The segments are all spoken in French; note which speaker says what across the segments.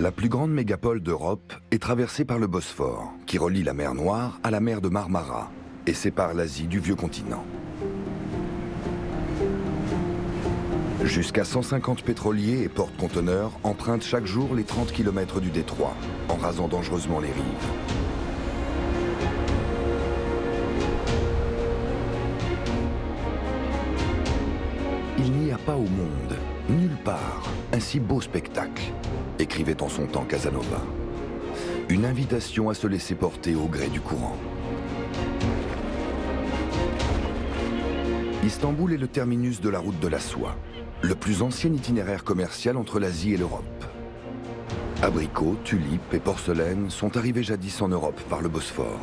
Speaker 1: La plus grande mégapole d'Europe est traversée par le Bosphore, qui relie la mer Noire à la mer de Marmara et sépare l'Asie du vieux continent. Jusqu'à 150 pétroliers et porte-conteneurs empruntent chaque jour les 30 km du détroit, en rasant dangereusement les rives. Il n'y a pas au monde, nulle part, un si beau spectacle, écrivait en son temps Casanova. Une invitation à se laisser porter au gré du courant. Istanbul est le terminus de la route de la soie, le plus ancien itinéraire commercial entre l'Asie et l'Europe. Abricots, tulipes et porcelaines sont arrivés jadis en Europe par le Bosphore.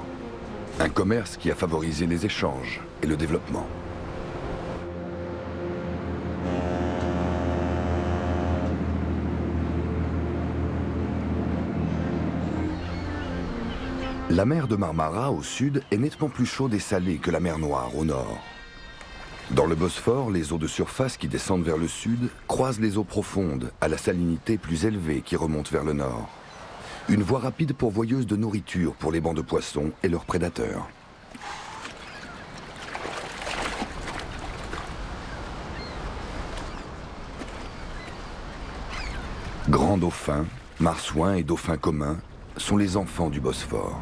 Speaker 1: Un commerce qui a favorisé les échanges et le développement. La mer de Marmara au sud est nettement plus chaude et salée que la mer Noire au nord. Dans le Bosphore, les eaux de surface qui descendent vers le sud croisent les eaux profondes à la salinité plus élevée qui remonte vers le nord. Une voie rapide pourvoyeuse de nourriture pour les bancs de poissons et leurs prédateurs. Grands dauphins, marsouins et dauphins communs sont les enfants du Bosphore.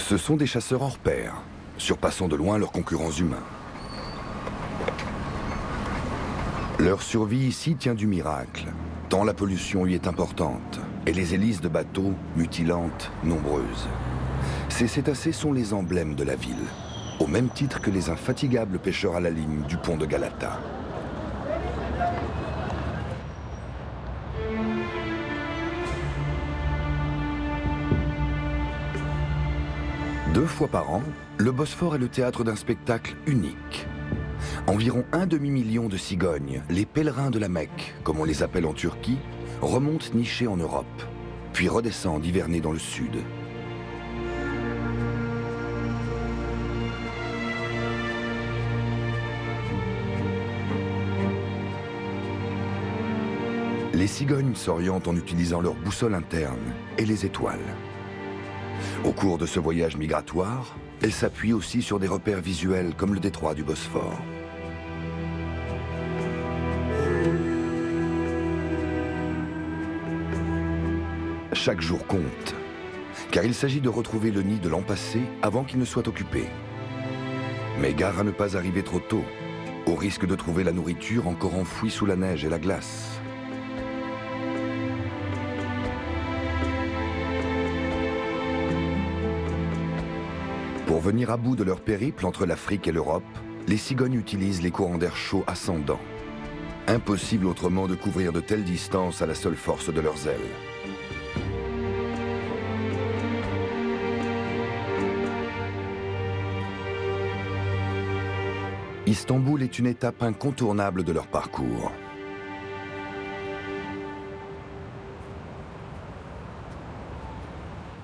Speaker 1: Ce sont des chasseurs hors pair, surpassant de loin leurs concurrents humains. Leur survie ici tient du miracle, tant la pollution y est importante, et les hélices de bateaux, mutilantes, nombreuses. Ces cétacés sont les emblèmes de la ville, au même titre que les infatigables pêcheurs à la ligne du pont de Galata. Deux fois par an, le Bosphore est le théâtre d'un spectacle unique. Environ un demi-million de cigognes, les pèlerins de la Mecque, comme on les appelle en Turquie, remontent nichés en Europe, puis redescendent hiverner dans le sud. Les cigognes s'orientent en utilisant leur boussole interne et les étoiles. Au cours de ce voyage migratoire, elles s'appuient aussi sur des repères visuels comme le détroit du Bosphore. Chaque jour compte, car il s'agit de retrouver le nid de l'an passé avant qu'il ne soit occupé. Mais gare à ne pas arriver trop tôt, au risque de trouver la nourriture encore enfouie sous la neige et la glace. Pour venir à bout de leur périple entre l'Afrique et l'Europe, les cigognes utilisent les courants d'air chaud ascendants. Impossible autrement de couvrir de telles distances à la seule force de leurs ailes. Istanbul est une étape incontournable de leur parcours.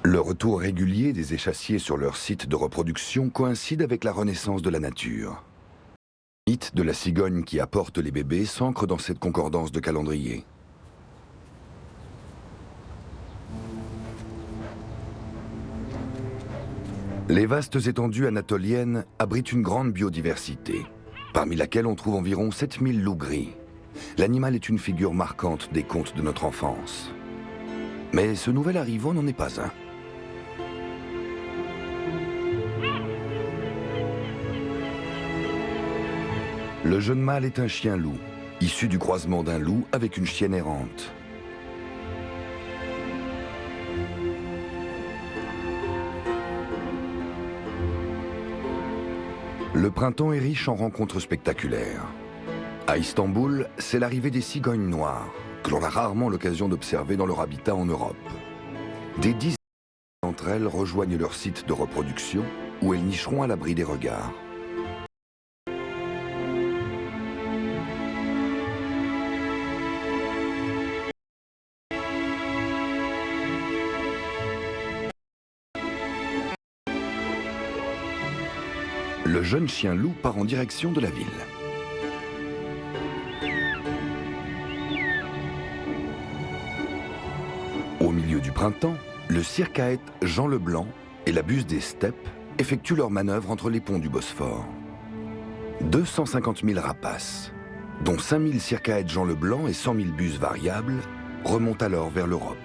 Speaker 1: Le retour régulier des échassiers sur leur site de reproduction coïncide avec la renaissance de la nature. Le mythe de la cigogne qui apporte les bébés s'ancre dans cette concordance de calendrier. Les vastes étendues anatoliennes abritent une grande biodiversité, parmi laquelle on trouve environ 7000 loups gris. L'animal est une figure marquante des contes de notre enfance. Mais ce nouvel arrivant n'en est pas un. Le jeune mâle est un chien-loup, issu du croisement d'un loup avec une chienne errante. Le printemps est riche en rencontres spectaculaires. À Istanbul, c'est l'arrivée des cigognes noires, que l'on a rarement l'occasion d'observer dans leur habitat en Europe. Des dizaines d'entre elles rejoignent leur site de reproduction, où elles nicheront à l'abri des regards. Le jeune chien loup part en direction de la ville. du printemps, le circaète Jean Leblanc et la buse des steppes effectuent leurs manœuvres entre les ponts du Bosphore. 250 000 rapaces, dont 5 000 circaètes Jean Leblanc et 100 000 buses variables, remontent alors vers l'Europe.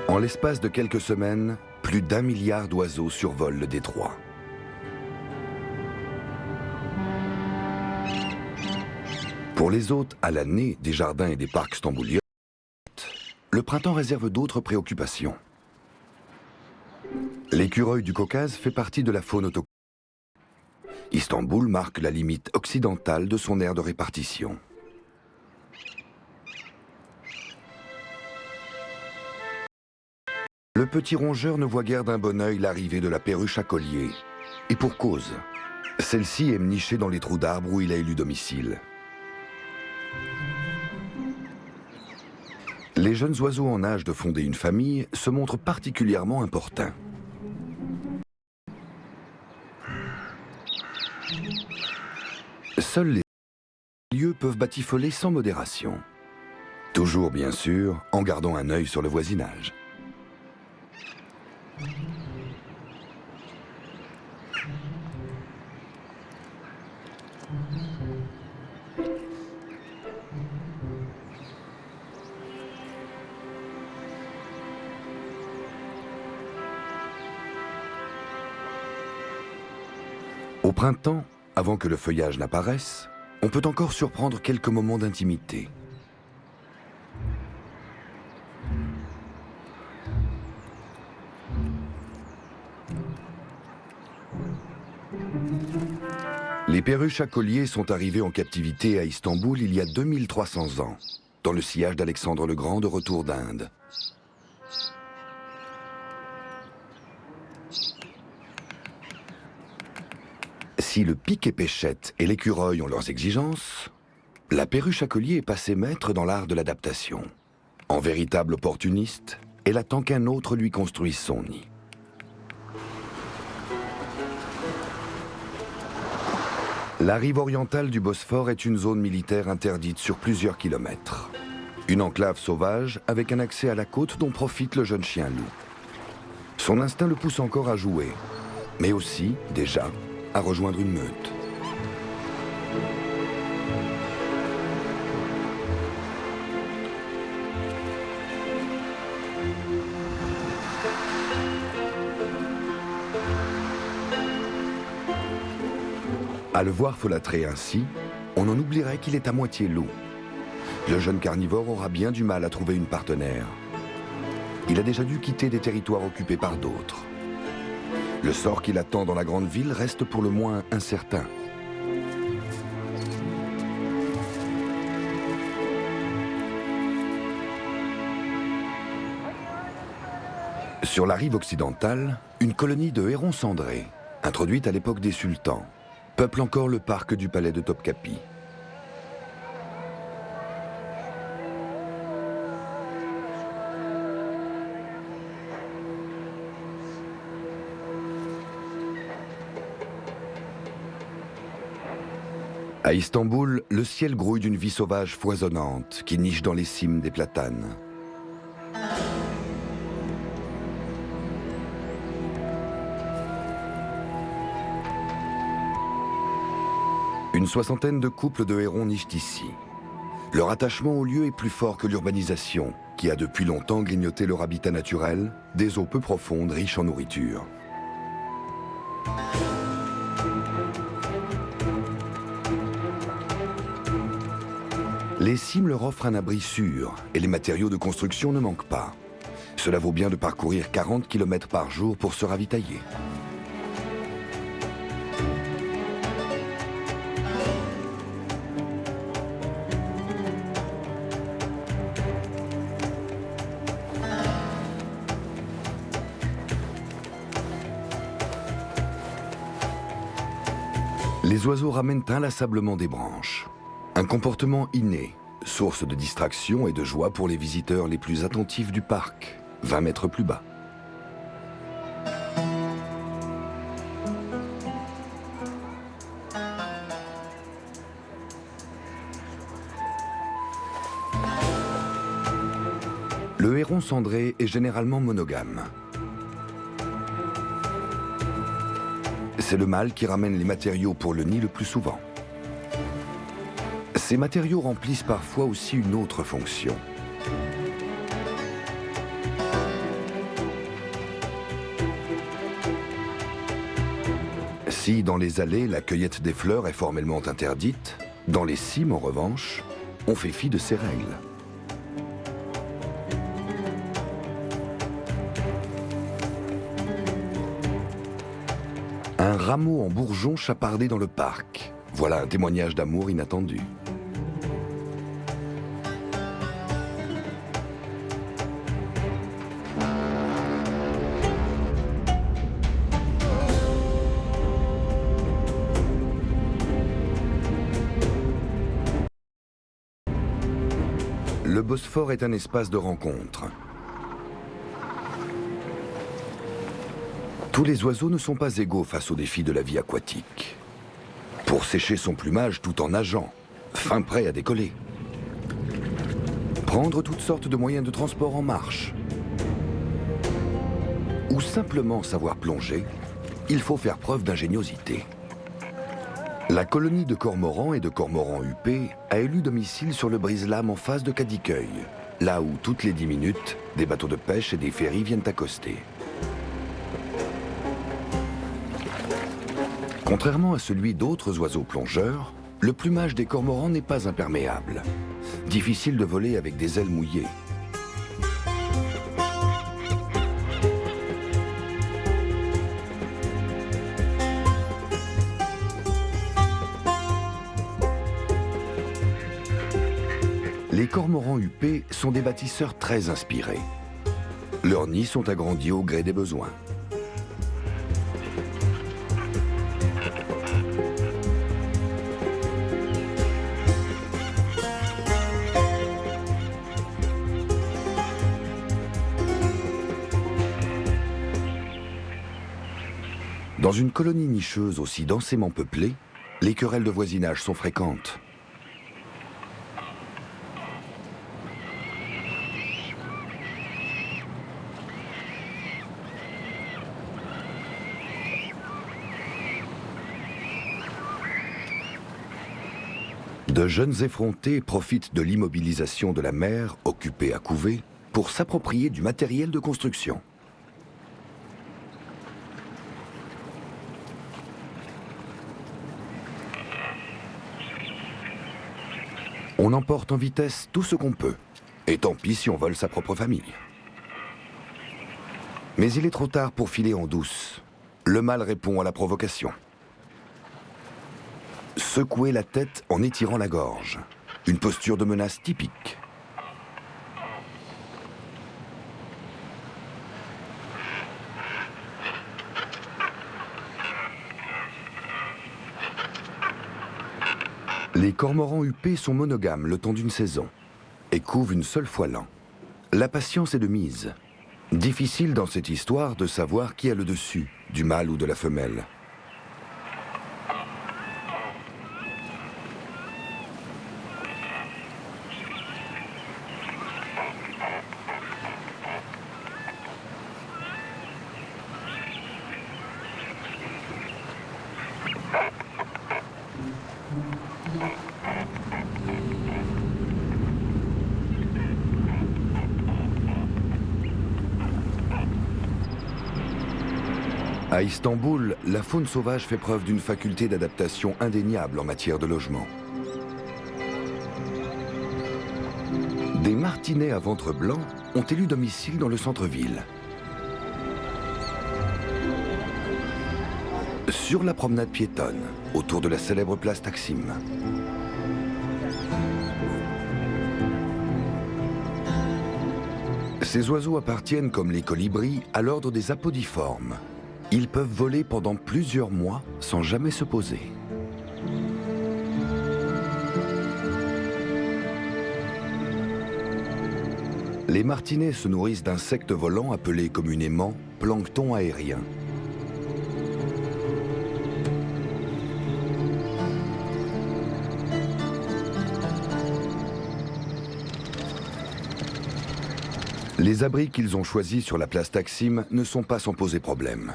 Speaker 1: En l'espace de quelques semaines, plus d'1 milliard d'oiseaux survolent le détroit. Pour les hôtes à l'année des jardins et des parcs stambouliotes, le printemps réserve d'autres préoccupations. L'écureuil du Caucase fait partie de la faune autochtone. Istanbul marque la limite occidentale de son aire de répartition. Le petit rongeur ne voit guère d'un bon œil l'arrivée de la perruche à collier. Et pour cause, celle-ci aime nicher dans les trous d'arbres où il a élu domicile. Les jeunes oiseaux en âge de fonder une famille se montrent particulièrement importuns. Seuls les lieux peuvent batifoler sans modération. Toujours, bien sûr, en gardant un œil sur le voisinage. Au printemps, avant que le feuillage n'apparaisse, on peut encore surprendre quelques moments d'intimité. Les perruches à collier sont arrivées en captivité à Istanbul il y a 2300 ans, dans le sillage d'Alexandre le Grand de retour d'Inde. Si le pic-et-pêchette et l'écureuil ont leurs exigences, la perruche à collier est passée maître dans l'art de l'adaptation. En véritable opportuniste, elle attend qu'un autre lui construise son nid. La rive orientale du Bosphore est une zone militaire interdite sur plusieurs kilomètres. Une enclave sauvage avec un accès à la côte dont profite le jeune chien loup. Son instinct le pousse encore à jouer, mais aussi, déjà, à rejoindre une meute. À le voir folâtrer ainsi, on en oublierait qu'il est à moitié loup. Le jeune carnivore aura bien du mal à trouver une partenaire. Il a déjà dû quitter des territoires occupés par d'autres. Le sort qui l'attend dans la grande ville reste pour le moins incertain. Sur la rive occidentale, une colonie de hérons cendrés, introduite à l'époque des sultans, peuple encore le parc du palais de Topkapi. À Istanbul, le ciel grouille d'une vie sauvage foisonnante qui niche dans les cimes des platanes. Une soixantaine de couples de hérons nichent ici. Leur attachement au lieu est plus fort que l'urbanisation, qui a depuis longtemps grignoté leur habitat naturel, des eaux peu profondes riches en nourriture. Les cimes leur offrent un abri sûr et les matériaux de construction ne manquent pas. Cela vaut bien de parcourir 40 km par jour pour se ravitailler. Les oiseaux ramènent inlassablement des branches. Un comportement inné source de distraction et de joie pour les visiteurs les plus attentifs du parc, 20 mètres plus bas. Le héron cendré est généralement monogame. C'est le mâle qui ramène les matériaux pour le nid le plus souvent. Ces matériaux remplissent parfois aussi une autre fonction. Si dans les allées, la cueillette des fleurs est formellement interdite, dans les cimes, en revanche, on fait fi de ces règles. Un rameau en bourgeon chapardé dans le parc. Voilà un témoignage d'amour inattendu. Le Bosphore est un espace de rencontre. Tous les oiseaux ne sont pas égaux face aux défis de la vie aquatique. Pour sécher son plumage tout en nageant, fin prêt à décoller. Prendre toutes sortes de moyens de transport en marche. Ou simplement savoir plonger, il faut faire preuve d'ingéniosité. La colonie de cormorans et de cormorans huppés a élu domicile sur le brise-lames en face de Cadiqueuil, là où toutes les 10 minutes, des bateaux de pêche et des ferries viennent accoster. Contrairement à celui d'autres oiseaux plongeurs, le plumage des cormorans n'est pas imperméable. Difficile de voler avec des ailes mouillées. Les cormorans huppés sont des bâtisseurs très inspirés. Leurs nids sont agrandis au gré des besoins. Dans une colonie nicheuse aussi densément peuplée, les querelles de voisinage sont fréquentes. De jeunes effrontés profitent de l'immobilisation de la mer, occupée à couver, pour s'approprier du matériel de construction. On emporte en vitesse tout ce qu'on peut, et tant pis si on vole sa propre famille. Mais il est trop tard pour filer en douce. Le mâle répond à la provocation. Secouer la tête en étirant la gorge. Une posture de menace typique. Les cormorans huppés sont monogames le temps d'une saison et couvent une seule fois l'an. La patience est de mise. Difficile dans cette histoire de savoir qui a le dessus, du mâle ou de la femelle. À Istanbul, la faune sauvage fait preuve d'une faculté d'adaptation indéniable en matière de logement. Des martinets à ventre blanc ont élu domicile dans le centre-ville. Sur la promenade piétonne, autour de la célèbre place Taksim. Ces oiseaux appartiennent, comme les colibris, à l'ordre des apodiformes. Ils peuvent voler pendant plusieurs mois sans jamais se poser. Les martinets se nourrissent d'insectes volants appelés communément plancton aérien. Les abris qu'ils ont choisis sur la place Taksim ne sont pas sans poser problème.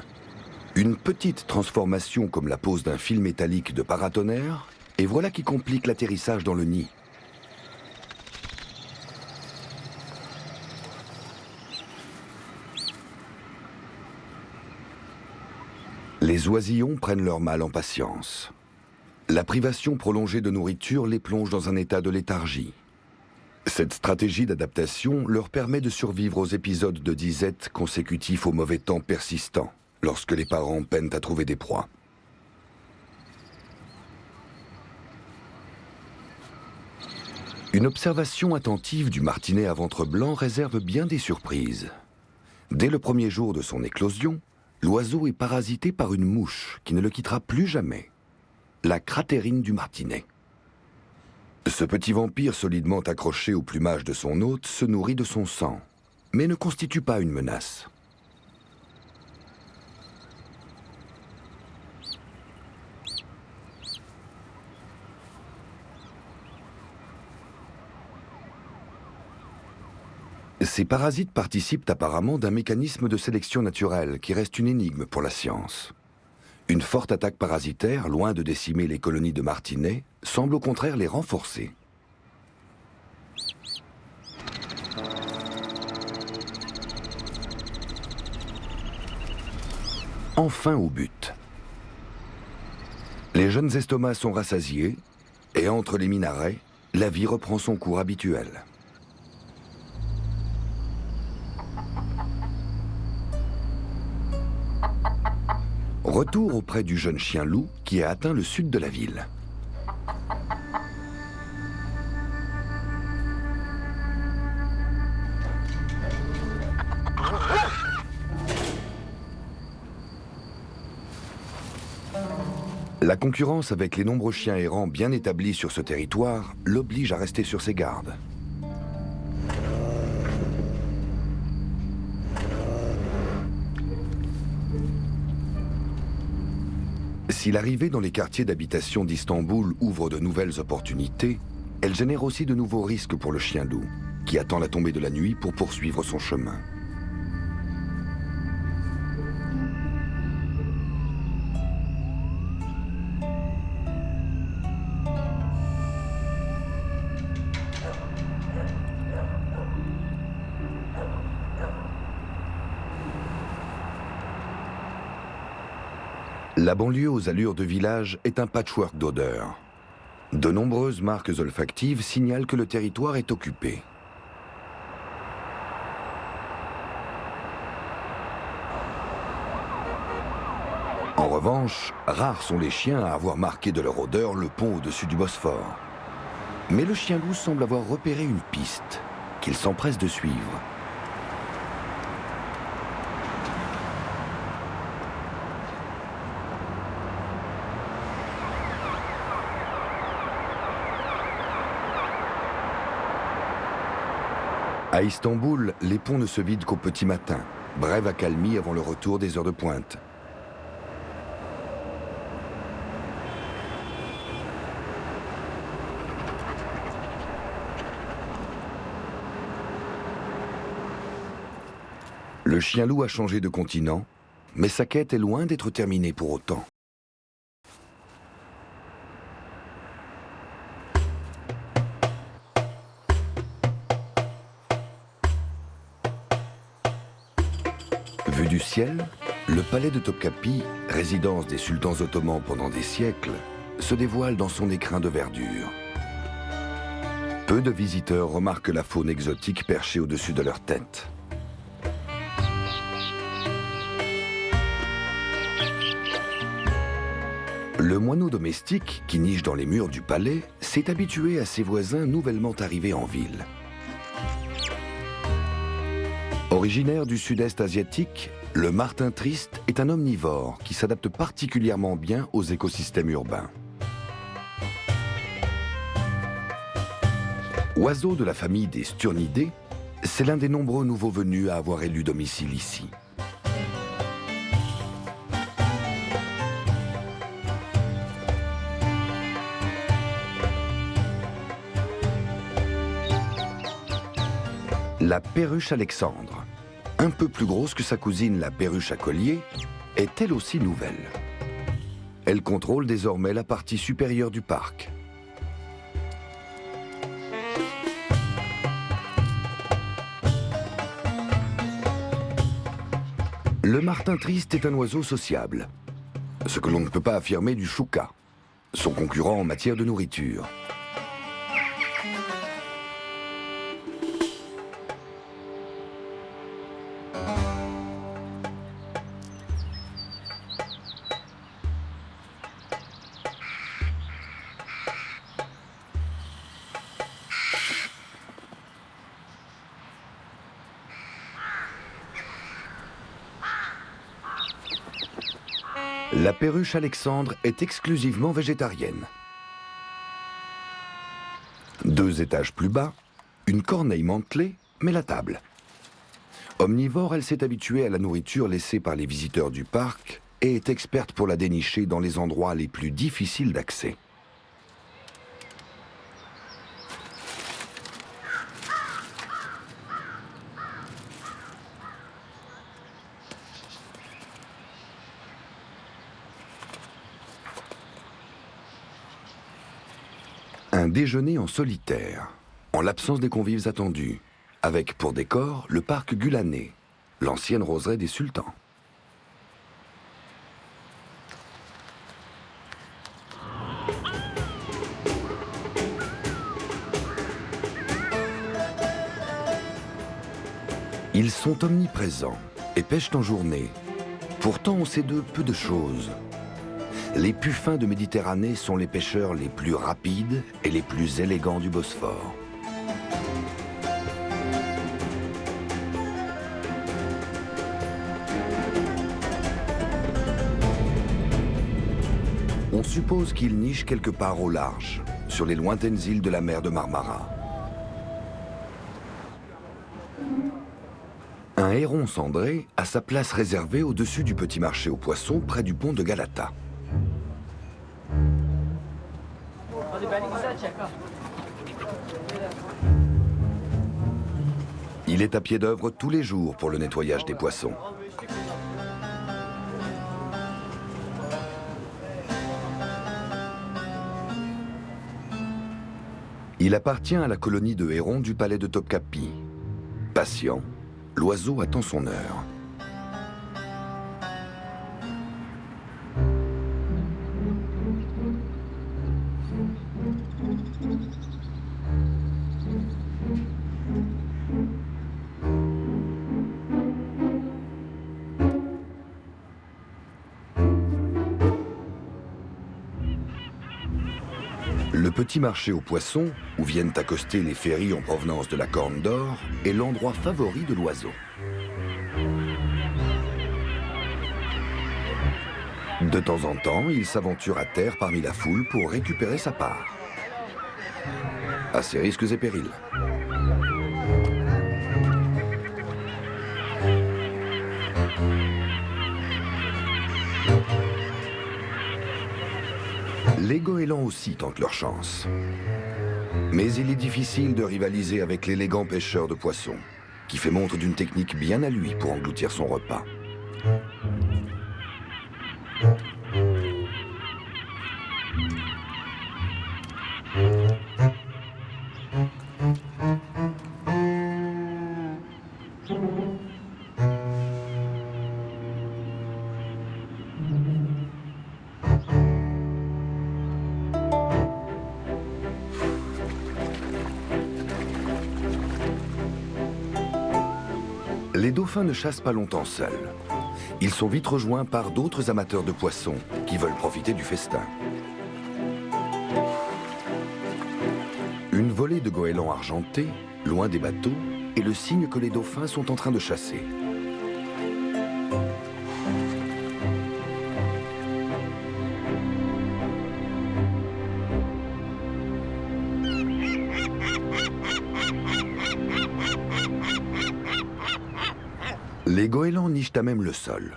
Speaker 1: Une petite transformation comme la pose d'un fil métallique de paratonnerre, et voilà qui complique l'atterrissage dans le nid. Les oisillons prennent leur mal en patience. La privation prolongée de nourriture les plonge dans un état de léthargie. Cette stratégie d'adaptation leur permet de survivre aux épisodes de disette consécutifs au mauvais temps persistant, lorsque les parents peinent à trouver des proies. Une observation attentive du martinet à ventre blanc réserve bien des surprises. Dès le premier jour de son éclosion, l'oiseau est parasité par une mouche qui ne le quittera plus jamais, la cratérine du martinet. Ce petit vampire solidement accroché au plumage de son hôte se nourrit de son sang, mais ne constitue pas une menace. Ces parasites participent apparemment d'un mécanisme de sélection naturelle qui reste une énigme pour la science. Une forte attaque parasitaire, loin de décimer les colonies de martinets, semble au contraire les renforcer. Enfin au but. Les jeunes estomacs sont rassasiés, et entre les minarets, la vie reprend son cours habituel. Retour auprès du jeune chien loup qui a atteint le sud de la ville. La concurrence avec les nombreux chiens errants bien établis sur ce territoire l'oblige à rester sur ses gardes. Si l'arrivée dans les quartiers d'habitation d'Istanbul ouvre de nouvelles opportunités, elle génère aussi de nouveaux risques pour le chien loup, qui attend la tombée de la nuit pour poursuivre son chemin. La banlieue aux allures de village est un patchwork d'odeurs. De nombreuses marques olfactives signalent que le territoire est occupé. En revanche, rares sont les chiens à avoir marqué de leur odeur le pont au-dessus du Bosphore. Mais le chien loup semble avoir repéré une piste qu'il s'empresse de suivre. À Istanbul, les ponts ne se vident qu'au petit matin, brève accalmie avant le retour des heures de pointe. Le chien loup a changé de continent, mais sa quête est loin d'être terminée pour autant. Vu du ciel, le palais de Topkapi, résidence des sultans ottomans pendant des siècles, se dévoile dans son écrin de verdure. Peu de visiteurs remarquent la faune exotique perchée au-dessus de leur tête. Le moineau domestique, qui niche dans les murs du palais, s'est habitué à ses voisins nouvellement arrivés en ville. Originaire du sud-est asiatique, le martin triste est un omnivore qui s'adapte particulièrement bien aux écosystèmes urbains. Oiseau de la famille des sturnidés, C'est l'un des nombreux nouveaux venus à avoir élu domicile ici. La perruche Alexandre, un peu plus grosse que sa cousine la perruche à collier, est elle aussi nouvelle. Elle contrôle désormais la partie supérieure du parc. Le martin triste est un oiseau sociable, ce que l'on ne peut pas affirmer du chouca, son concurrent en matière de nourriture. La perruche Alexandre est exclusivement végétarienne. 2 étages plus bas, une corneille mantelée met la table. Omnivore, elle s'est habituée à la nourriture laissée par les visiteurs du parc et est experte pour la dénicher dans les endroits les plus difficiles d'accès. Un déjeuner en solitaire, en l'absence des convives attendus, avec pour décor le parc Gulané, l'ancienne roseraie des sultans. Ils sont omniprésents et pêchent en journée. Pourtant, on sait d'eux peu de choses. Les puffins de Méditerranée sont les pêcheurs les plus rapides et les plus élégants du Bosphore. On suppose qu'ils nichent quelque part au large, sur les lointaines îles de la mer de Marmara. Un héron cendré a sa place réservée au-dessus du petit marché aux poissons près du pont de Galata. Il est à pied d'œuvre tous les jours pour le nettoyage des poissons. Il appartient à la colonie de hérons du palais de Topkapi. Patient, l'oiseau attend son heure. Le petit marché aux poissons, où viennent accoster les ferries en provenance de la Corne d'Or, est l'endroit favori de l'oiseau. De temps en temps, il s'aventure à terre parmi la foule pour récupérer sa part. À ses risques et périls. Les goélands aussi tentent leur chance. Mais il est difficile de rivaliser avec l'élégant pêcheur de poissons, qui fait montre d'une technique bien à lui pour engloutir son repas. Les dauphins ne chassent pas longtemps seuls. Ils sont vite rejoints par d'autres amateurs de poissons qui veulent profiter du festin. Une volée de goélands argentés, loin des bateaux, est le signe que les dauphins sont en train de chasser. Les goélands nichent à même le sol.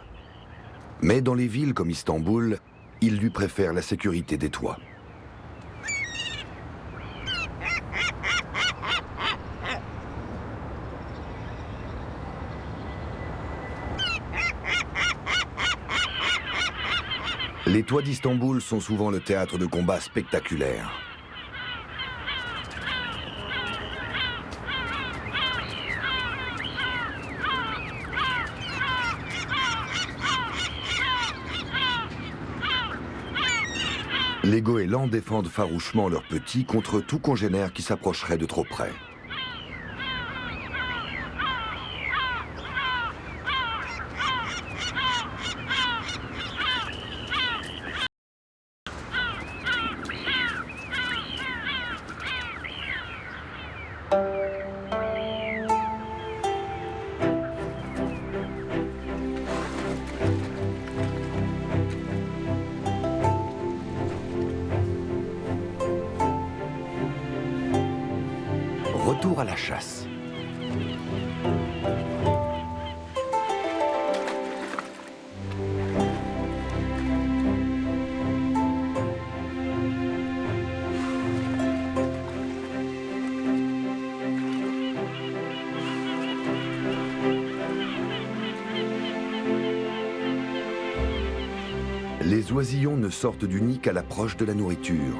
Speaker 1: Mais dans les villes comme Istanbul, ils lui préfèrent la sécurité des toits. Les toits d'Istanbul sont souvent le théâtre de combats spectaculaires. Les goélands défendent farouchement leurs petits contre tout congénère qui s'approcherait de trop près. Retour à la chasse. Les oisillons ne sortent du nid qu'à l'approche de la nourriture.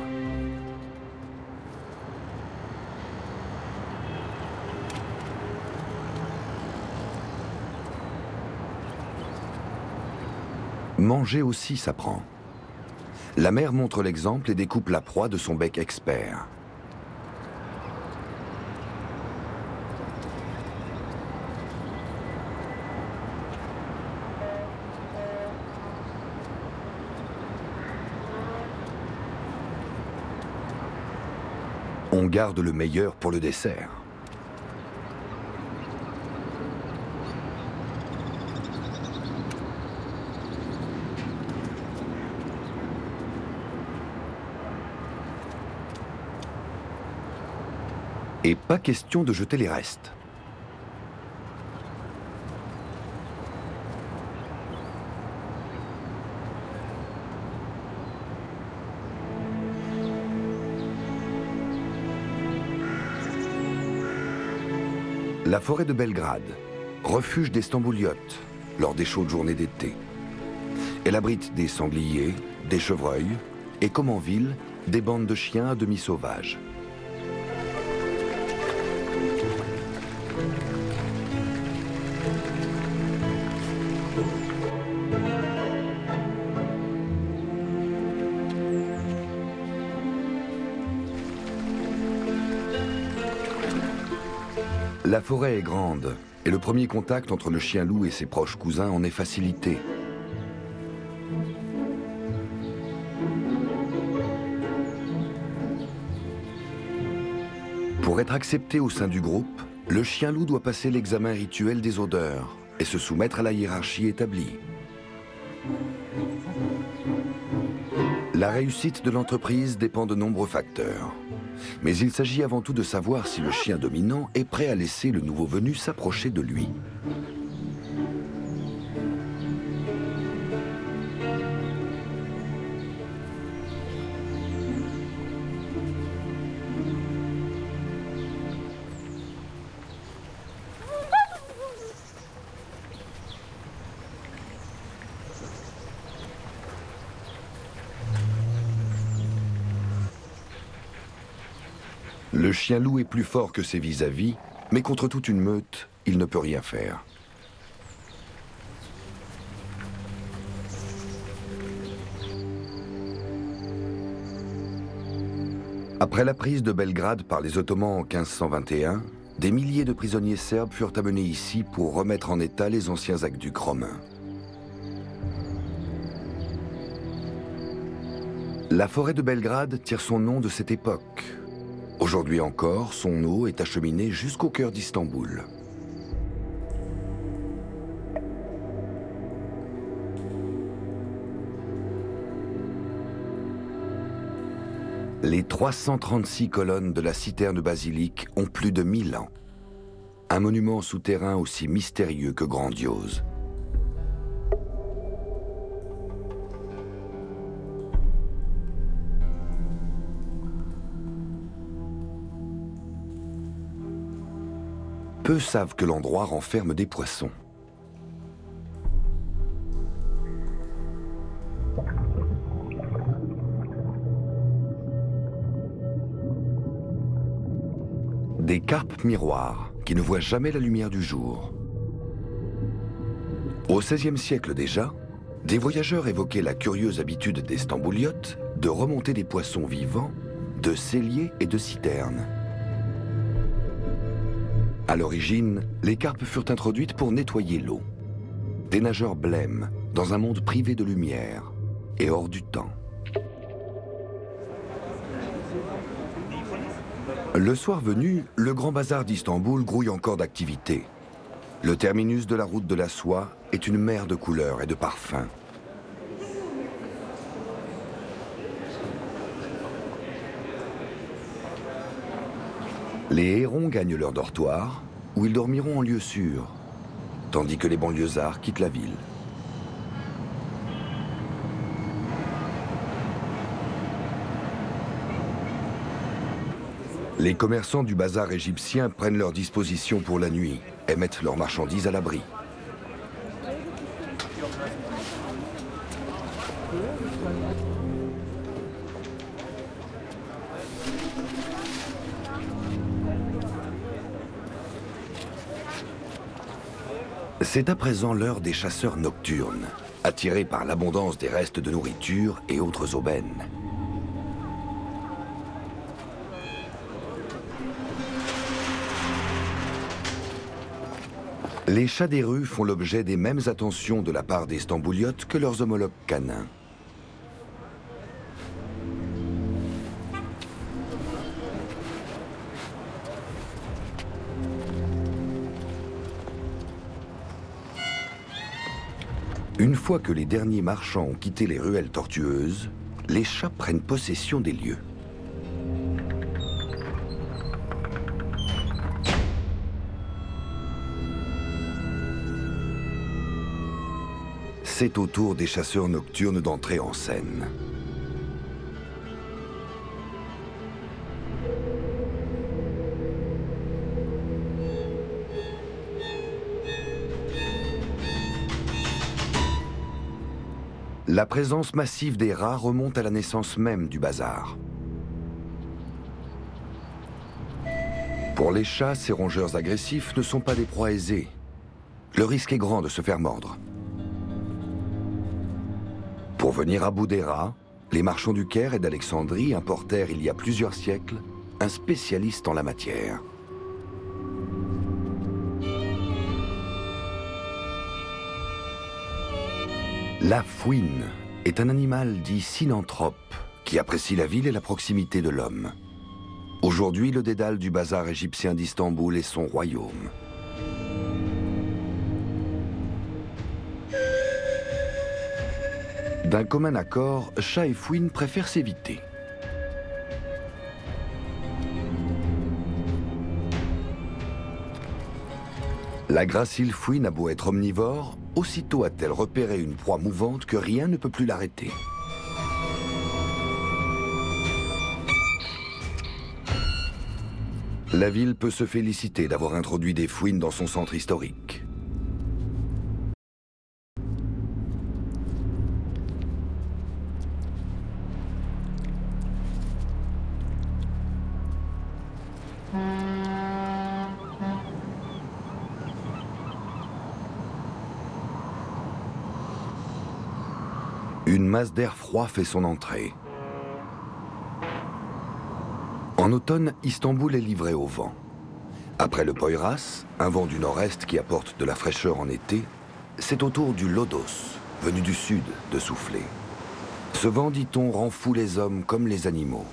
Speaker 1: Manger aussi s'apprend. La mère montre l'exemple et découpe la proie de son bec expert. On garde le meilleur pour le dessert. Et pas question de jeter les restes. La forêt de Belgrade, refuge des stambouliotes lors des chaudes journées d'été. Elle abrite des sangliers, des chevreuils et, comme en ville, des bandes de chiens à demi sauvages. La forêt est grande, et le premier contact entre le chien-loup et ses proches cousins en est facilité. Pour être accepté au sein du groupe, le chien-loup doit passer l'examen rituel des odeurs et se soumettre à la hiérarchie établie. La réussite de l'entreprise dépend de nombreux facteurs. Mais il s'agit avant tout de savoir si le chien dominant est prêt à laisser le nouveau venu s'approcher de lui. Le chien-loup est plus fort que ses vis-à-vis, mais contre toute une meute, il ne peut rien faire. Après la prise de Belgrade par les Ottomans en 1521, des milliers de prisonniers serbes furent amenés ici pour remettre en état les anciens aqueducs romains. La forêt de Belgrade tire son nom de cette époque. Aujourd'hui encore, son eau est acheminée jusqu'au cœur d'Istanbul. Les 336 colonnes de la citerne basilique ont plus de 1000 ans. un monument souterrain aussi mystérieux que grandiose. Peu savent que l'endroit renferme des poissons. Des carpes miroirs qui ne voient jamais la lumière du jour. Au XVIe siècle déjà, des voyageurs évoquaient la curieuse habitude des Stambouliotes de remonter des poissons vivants de celliers et de citernes. À l'origine, les carpes furent introduites pour nettoyer l'eau. Des nageurs blêmes dans un monde privé de lumière et hors du temps. Le soir venu, le grand bazar d'Istanbul grouille encore d'activité. Le terminus de la route de la soie est une mer de couleurs et de parfums. Les hérons gagnent leur dortoir, où ils dormiront en lieu sûr, tandis que les banlieusards quittent la ville. Les commerçants du bazar égyptien prennent leurs dispositions pour la nuit et mettent leurs marchandises à l'abri. C'est à présent l'heure des chasseurs nocturnes, attirés par l'abondance des restes de nourriture et autres aubaines. Les chats des rues font l'objet des mêmes attentions de la part des Stambouliotes que leurs homologues canins. Une fois que les derniers marchands ont quitté les ruelles tortueuses, les chats prennent possession des lieux. C'est au tour des chasseurs nocturnes d'entrer en scène. La présence massive des rats remonte à la naissance même du bazar. Pour les chats, ces rongeurs agressifs ne sont pas des proies aisées. Le risque est grand de se faire mordre. Pour venir à bout des rats, les marchands du Caire et d'Alexandrie importèrent il y a plusieurs siècles un spécialiste en la matière. La fouine est un animal dit synanthrope qui apprécie la ville et la proximité de l'homme. Aujourd'hui, le dédale du bazar égyptien d'Istanbul est son royaume. D'un commun accord, chats et fouines préfèrent s'éviter. La gracile fouine a beau être omnivore, aussitôt a-t-elle repéré une proie mouvante que rien ne peut plus l'arrêter. La ville peut se féliciter d'avoir introduit des fouines dans son centre historique. Une masse d'air froid fait son entrée. En automne, Istanbul est livré au vent. Après le Poyraz, un vent du nord-est qui apporte de la fraîcheur en été, c'est au tour du Lodos, venu du sud, de souffler. Ce vent, dit-on, rend fou les hommes comme les animaux.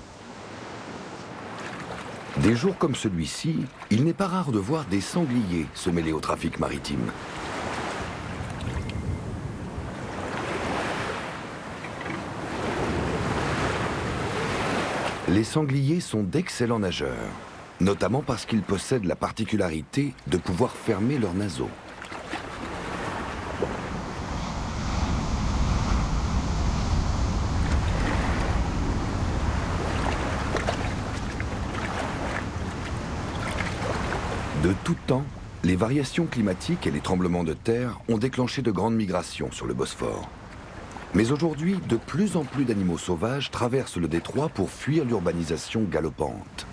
Speaker 1: Des jours comme celui-ci, il n'est pas rare de voir des sangliers se mêler au trafic maritime. Les sangliers sont d'excellents nageurs. notamment parce qu'ils possèdent la particularité de pouvoir fermer leurs naseaux. De tout temps, les variations climatiques et les tremblements de terre ont déclenché de grandes migrations sur le Bosphore. Mais aujourd'hui, de plus en plus d'animaux sauvages traversent le détroit pour fuir l'urbanisation galopante.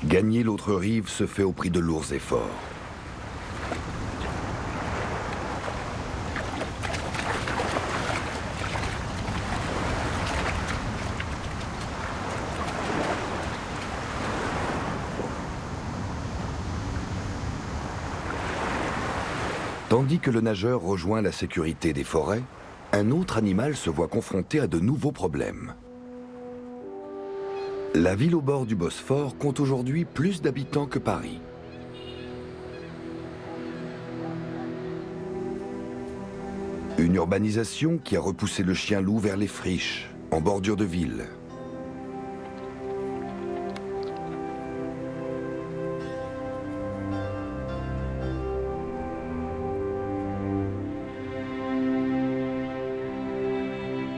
Speaker 1: Gagner l'autre rive se fait au prix de lourds efforts. Tandis que le nageur rejoint la sécurité des forêts, un autre animal se voit confronté à de nouveaux problèmes. La ville au bord du Bosphore compte aujourd'hui plus d'habitants que Paris. Une urbanisation qui a repoussé le chien-loup vers les friches, en bordure de ville.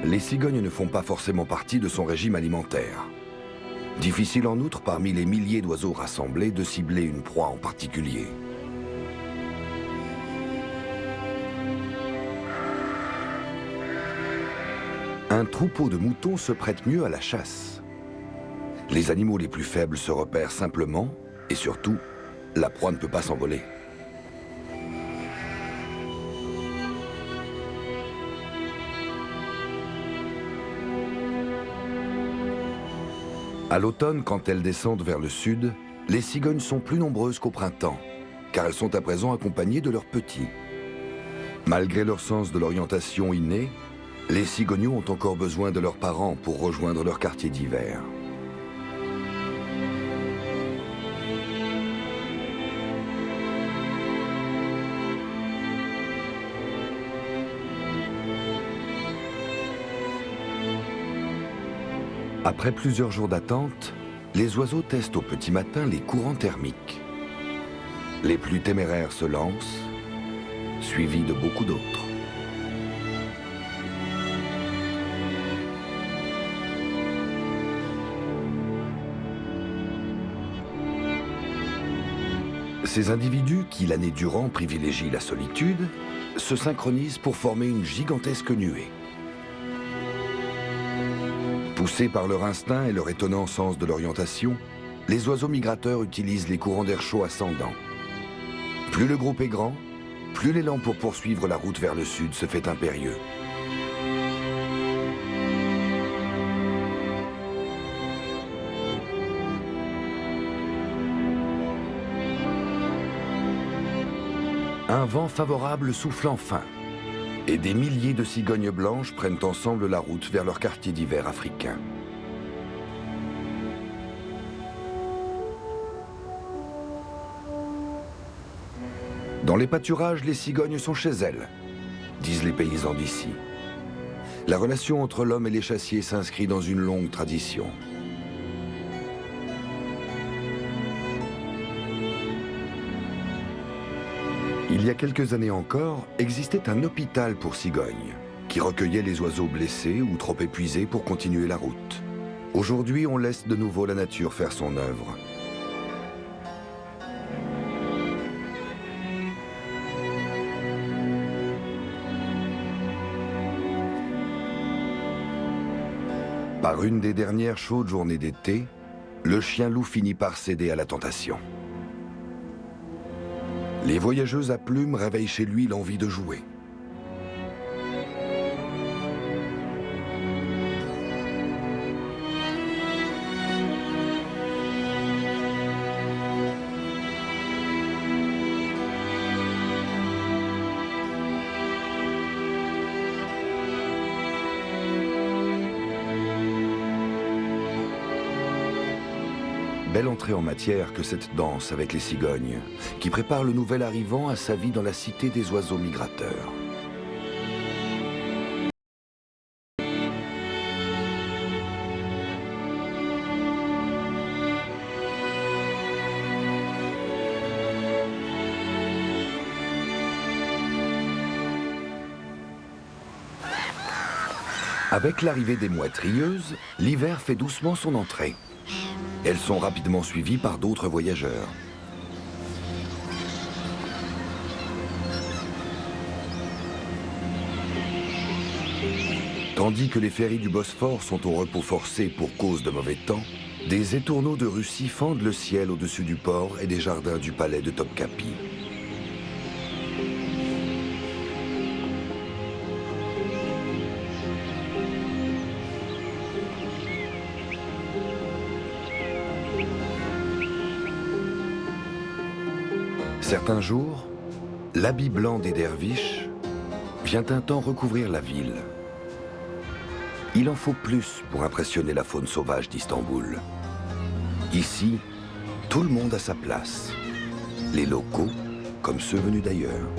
Speaker 1: Les cigognes ne font pas forcément partie de son régime alimentaire. Difficile en outre, parmi les milliers d'oiseaux rassemblés, de cibler une proie en particulier. Un troupeau de moutons se prête mieux à la chasse. Les animaux les plus faibles se repèrent simplement, et surtout, la proie ne peut pas s'envoler. À l'automne, quand elles descendent vers le sud, les cigognes sont plus nombreuses qu'au printemps, car elles sont à présent accompagnées de leurs petits. Malgré leur sens de l'orientation inné, les cigogneaux ont encore besoin de leurs parents pour rejoindre leur quartier d'hiver. Après plusieurs jours d'attente, les oiseaux testent au petit matin les courants thermiques. Les plus téméraires se lancent, suivis de beaucoup d'autres. Ces individus, qui l'année durant privilégient la solitude, se synchronisent pour former une gigantesque nuée. Poussés par leur instinct et leur étonnant sens de l'orientation, les oiseaux migrateurs utilisent les courants d'air chaud ascendants. Plus le groupe est grand, plus l'élan pour poursuivre la route vers le sud se fait impérieux. Un vent favorable souffle enfin, et des milliers de cigognes blanches prennent ensemble la route vers leur quartier d'hiver africain. Dans les pâturages, les cigognes sont chez elles, disent les paysans d'ici. La relation entre l'homme et les chassiers s'inscrit dans une longue tradition. Il y a quelques années encore, existait un hôpital pour cigognes, qui recueillait les oiseaux blessés ou trop épuisés pour continuer la route. Aujourd'hui, on laisse de nouveau la nature faire son œuvre. Par une des dernières chaudes journées d'été, le chien-loup finit par céder à la tentation. Les voyageuses à plumes réveillent chez lui l'envie de jouer. Belle entrée en matière que cette danse avec les cigognes, qui prépare le nouvel arrivant à sa vie dans la cité des oiseaux migrateurs. Avec l'arrivée des moitrieuses, l'hiver fait doucement son entrée. Elles sont rapidement suivies par d'autres voyageurs. Tandis que les ferries du Bosphore sont au repos forcé pour cause de mauvais temps, des étourneaux de Russie fendent le ciel au-dessus du port et des jardins du palais de Topkapi. Certains jours, l'habit blanc des derviches vient un temps recouvrir la ville. Il en faut plus pour impressionner la faune sauvage d'Istanbul. Ici, tout le monde a sa place. Les locaux comme ceux venus d'ailleurs.